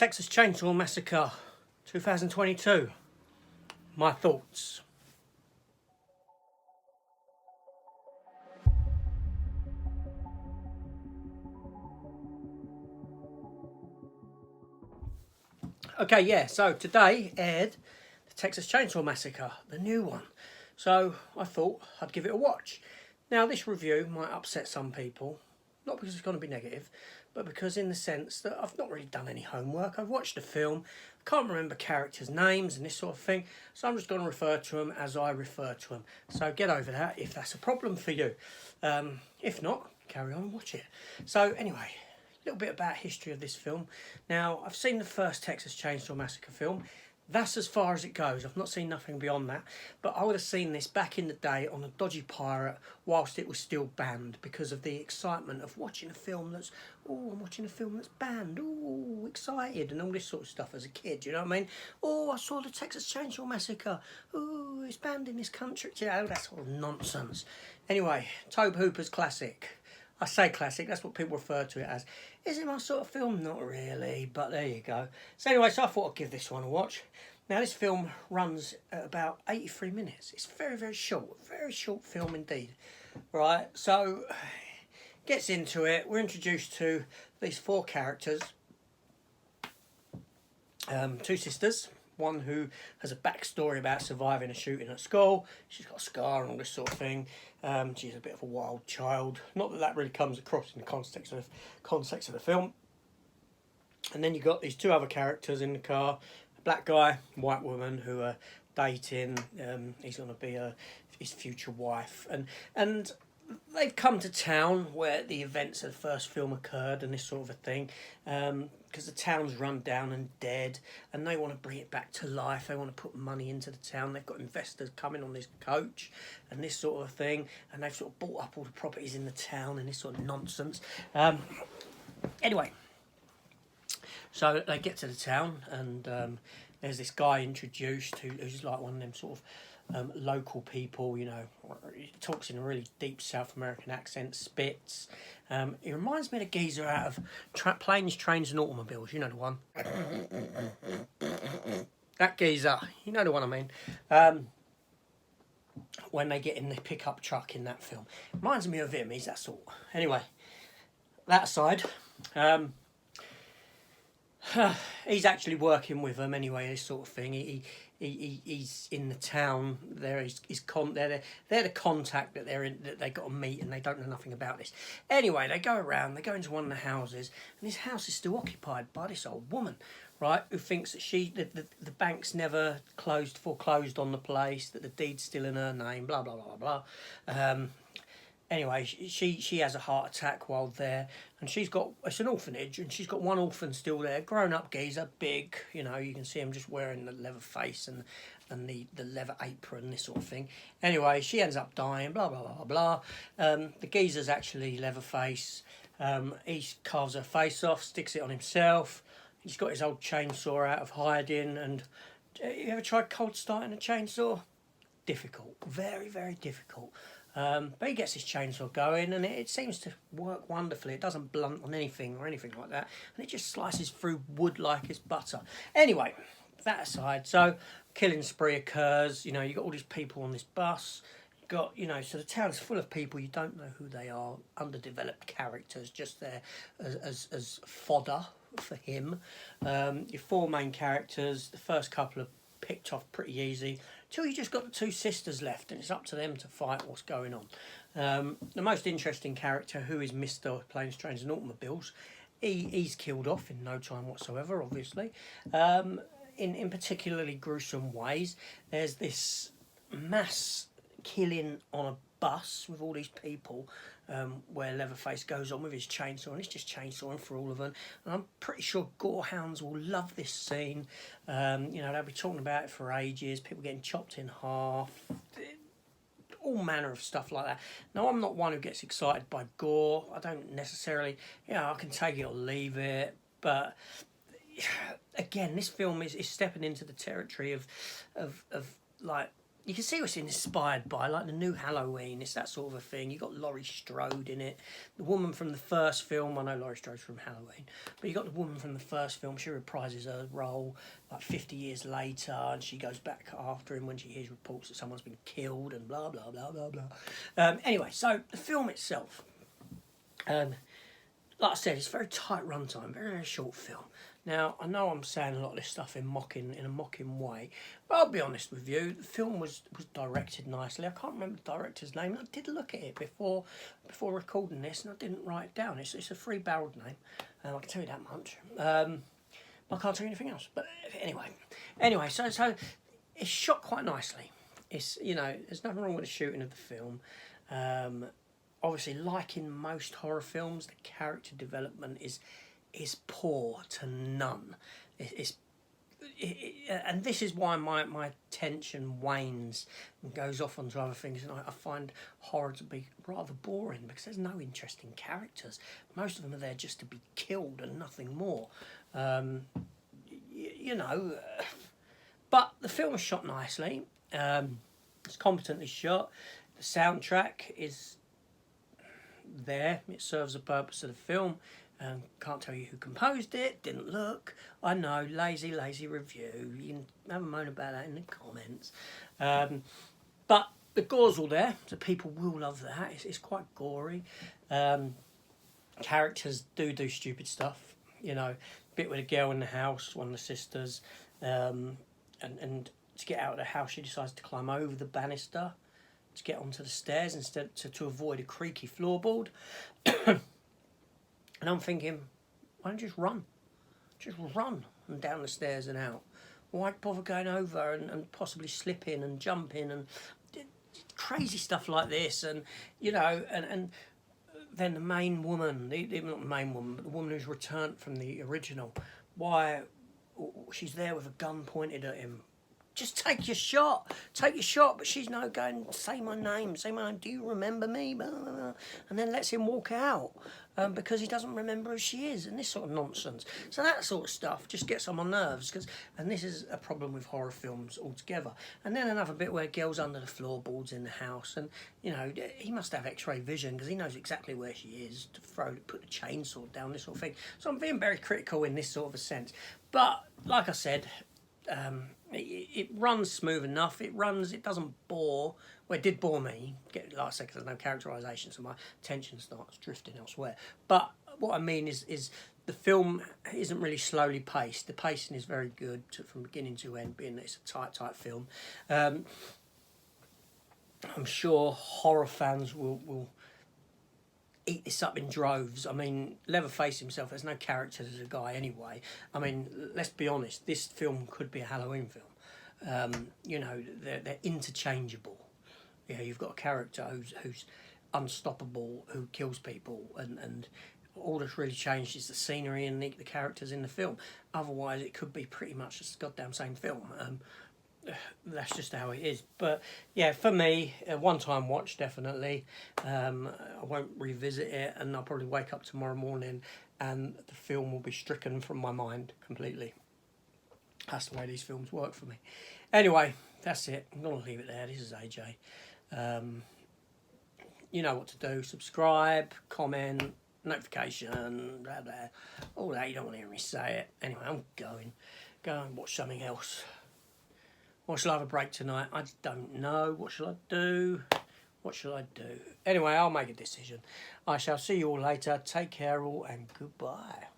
Texas Chainsaw Massacre 2022. My thoughts. Okay, yeah, so today aired the Texas Chainsaw Massacre, the new one. So I thought I'd give it a watch. Now, this review might upset some people, not because it's going to be negative, but because in the sense that I've not really done any homework. I've watched the film, can't remember characters' names and this sort of thing, so I'm just going to refer to them as I refer to them. So get over that if that's a problem for you. If not, carry on and watch it. So anyway, a little bit about history of this film. Now, I've seen the first Texas Chainsaw Massacre film. That's as far as it goes. I've not seen nothing beyond that. But I would have seen this back in the day on a dodgy pirate whilst it was still banned because of the excitement of watching a film that's, oh, I'm watching a film that's banned. Oh, excited and all this sort of stuff as a kid, you know what I mean? Oh, I saw the Texas Chainsaw Massacre. Oh, it's banned in this country. You know, that sort of nonsense. Anyway, Tobe Hooper's classic. I say classic, that's what people refer to it as. Is it my sort of film? Not really, but there you go. So anyway, so I thought I'd give this one a watch. Now, this film runs at about 83 minutes. It's very, very short film indeed. Right, so gets into it. We're introduced to these four characters. Two sisters. One who has a backstory about surviving a shooting at school. She's got a scar and all this sort of thing. She's a bit of a wild child. Not that that really comes across in the context of the film. And then you've got these two other characters in the car. A black guy, white woman who are dating. He's going to be his future wife. And they've come to town where the events of the first film occurred and this sort of a thing. Because the town's run down and dead and they want to bring it back to life. They want to put money into the town. They've got investors coming on this coach and this sort of thing, and they've sort of bought up all the properties in the town and this sort of nonsense. Anyway, so they get to the town and there's this guy introduced who's like one of them sort of local people, you know. He talks in a really deep South American accent, spits. He reminds me of the geezer out of Planes, Trains and Automobiles, you know the one. That geezer, you know the one I mean. When they get in the pickup truck in that film. Reminds me of him, he's that sort. Anyway, that aside, he's actually working with them anyway, this sort of thing. He's in the town. They're the contact that they got to meet, and they don't know nothing about this. Anyway, they go around. They go into one of the houses, and this house is still occupied by this old woman, right? Who thinks that the bank's never foreclosed on the place, that the deed's still in her name. Blah blah blah blah. Anyway, she has a heart attack while there, and it's an orphanage, and she's got one orphan still there, grown up geezer, big, you know, you can see him just wearing the leather face and the leather apron, this sort of thing. Anyway, she ends up dying, blah blah blah blah. The geezer's actually Leatherface. He carves her face off, sticks it on himself. He's got his old chainsaw out of hiding, and you ever tried cold starting a chainsaw? Difficult, very very difficult. But he gets his chainsaw going and it seems to work wonderfully. It doesn't blunt on anything or anything like that, and it just slices through wood like it's butter. Anyway, that aside, so killing spree occurs. You know, you got all these people on this bus. You got, you know, so the town's full of people, you don't know who they are, underdeveloped characters just there as fodder for him. Your four main characters, the first couple are picked off pretty easy, till you just got the two sisters left, and it's up to them to fight what's going on. The most interesting character, who is Mr. Planes, Trains and Automobiles, he's killed off in no time whatsoever, obviously. In particularly gruesome ways. There's this mass killing on a bus with all these people, where Leatherface goes on with his chainsaw, and it's just chainsawing for all of them. And I'm pretty sure gorehounds will love this scene. You know, they'll be talking about it for ages, people getting chopped in half, all manner of stuff like that. Now, I'm not one who gets excited by gore. I don't necessarily, you know, I can take it or leave it, but again, this film is stepping into the territory of like you can see what's inspired by, like the new Halloween. It's that sort of a thing. You got Laurie Strode in it, the woman from the first film. I know Laurie Strode's from Halloween, but you got the woman from the first film. She reprises her role like 50 years later, and she goes back after him when she hears reports that someone's been killed and blah blah blah blah blah. Anyway, so the film itself, like I said, it's very tight runtime, very very short film. Now, I know I'm saying a lot of this stuff in a mocking way, but I'll be honest with you, the film was directed nicely. I can't remember the director's name. I did look at it before recording this, and I didn't write it down. It's a three-barreled name, I can tell you that much. I can't tell you anything else. But anyway, so it's shot quite nicely. It's, you know, there's nothing wrong with the shooting of the film. Obviously, like in most horror films, the character development is poor to none. And this is why my attention wanes and goes off onto other things, and I find horror to be rather boring because there's no interesting characters. Most of them are there just to be killed and nothing more. You know, but the film is shot nicely. It's competently shot. The soundtrack is there. It serves the purpose of the film. Can't tell you who composed it, didn't look. I know, lazy review. You can have a moan about that in the comments. But the gore's all there, so people will love that. It's quite gory. Characters do stupid stuff. You know, bit with a girl in the house, one of the sisters, and to get out of the house, she decides to climb over the banister to get onto the stairs instead to avoid a creaky floorboard. And I'm thinking, why don't you just run? Just run and down the stairs and out. Why bother going over and possibly slipping and jumping and crazy stuff like this? And, you know, and then the main woman, not the main woman, but the woman who's returned from the original, why she's there with a gun pointed at him. Just take your shot, but she's no going, say my name, do you remember me, blah, blah, blah. And then lets him walk out because he doesn't remember who she is, and this sort of nonsense. So that sort of stuff just gets on my nerves, and this is a problem with horror films altogether. And then another bit where girl's under the floorboards in the house, and, you know, he must have x-ray vision because he knows exactly where she is to put the chainsaw down, this sort of thing. So I'm being very critical in this sort of a sense. But, like I said, it runs smooth enough. It doesn't bore. Well, it did bore me. Like I said, because there's no characterisation, so my attention starts drifting elsewhere. But what I mean is the film isn't really slowly paced. The pacing is very good from beginning to end, being that it's a tight film. I'm sure horror fans will eat this up in droves. I mean, Leatherface himself, there's no character as a guy anyway. I mean, let's be honest, this film could be a Halloween film. You know, they're interchangeable. You know, you've got a character who's unstoppable, who kills people, and all that's really changed is the scenery and the characters in the film. Otherwise, it could be pretty much the goddamn same film. That's just how it is. But yeah, for me, a one-time watch, definitely. I won't revisit it, and I'll probably wake up tomorrow morning and the film will be stricken from my mind completely. That's the way these films work for me. Anyway, that's it. I'm going to leave it there. This is AJ. You know what to do. Subscribe, comment, notification, blah, blah. All that. You don't want to hear me say it. Anyway, I'm going. Go and watch something else. Or shall I have a break tonight? I don't know. What shall I do? Anyway, I'll make a decision. I shall see you all later. Take care all and goodbye.